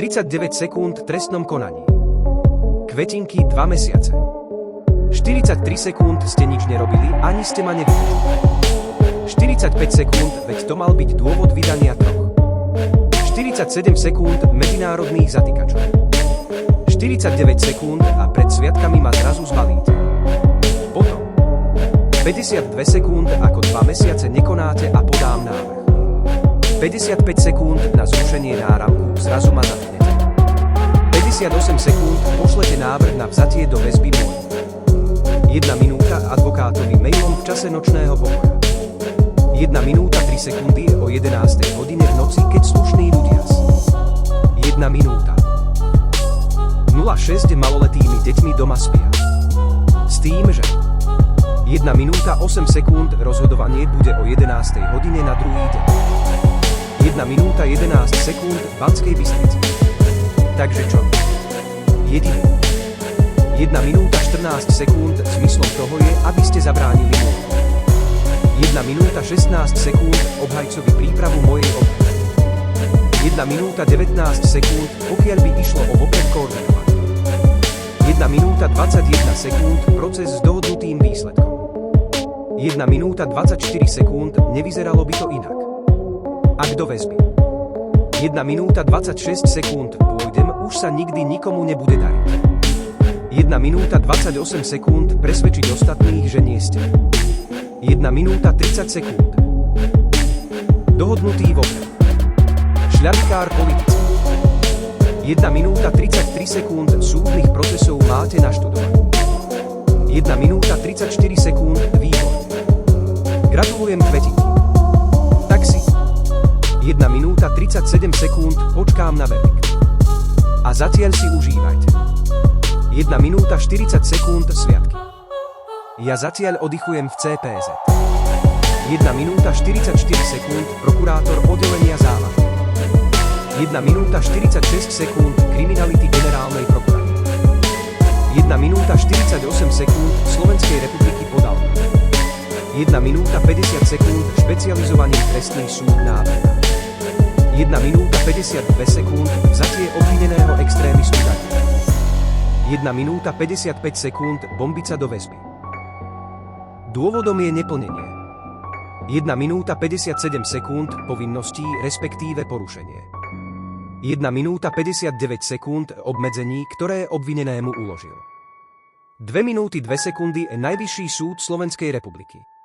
39 sekúnd trestnom konaní. Kvetinky 2 mesiace. 43 sekúnd ste nič nerobili, ani ste ma nevypočuli. 45 sekúnd, veď to mal byť dôvod vydania 3. 47 sekúnd medzinárodných zatýkačov. 49 sekúnd a pred sviatkami ma zrazu zbalíte. Potom 52 sekúnd, ako 2 mesiace nekonáte a podám návrh. 55 sekúnd na zrušenie náramku, zrazu ma zatknete. 58 sekúnd pošlete návrh na vzatie do väzby môj. 1 minúta advokátovi mailom v čase nočného pokoja. 1 minúta 3 sekundy o 11. hodine v noci, keď slušní ľudia 1 minúta 06 maloletými deťmi doma spia. S tým, že 1 minúta 8 sekúnd rozhodovanie bude o 11. hodine na druhý deň. 1 minúta 11 sekúnd v Banskej Bystrici. Takže čo? Jediný. 1 minúta 14 sekúnd zmyslom toho je, aby ste zabránili môjmu. 1 minúta 16 sekúnd obhajcovi prípravu mojej obhajky. 1 minúta 19 sekúnd, pokiaľ by išlo o vopred koordinovanie. 1 minúta 21 sekúnd proces s dohodnutým výsledkom. 1 minúta 24 sekúnd, nevyzeralo by to inak. Ak do väzby. 1 minúta 26 sekúnd, pôjdem, už sa nikdy nikomu nebude dariť. 1 minúta 28 sekúnd, presvedčiť ostatných, že nie ste. 1 minúta 30 sekúnd. Dohodnutý vopred. Šľapkár politický. 1 minúta 33 sekúnd súdnych procesov máte naštudovaný. 1 minúta 34 sekúnd, výborne. Gratulujem kvetinky. Taxi. 1 minúta 37 sekúnd, počkám na verdikt. A zatiaľ si užívajte. 1 minúta 40 sekúnd, sviatky. Ja zatiaľ oddychujem v CPZ. 1 minúta 44 sekúnd, prokurátor oddelenia závažných. 1 minúta 46 sekúnd, kriminality generálnej prokuratúry. 1 minúta 48 sekúnd, Slovenskej republiky podal. 1 minúta 50 sekúnd, špecializovaný trestný súd návrh. 1 minúta 52 sekúnd, vzatie obvineného extrémistu daní. 1 minúta 55 sekúnd, bombica do väzby. Dôvodom je neplnenie. 1 minúta 57 sekúnd, povinností, respektíve porušenie. 1 minúta 59 sekúnd, obmedzení, ktoré obvinenému uložil. 2 minúty 2 sekundy, Najvyšší súd Slovenskej republiky.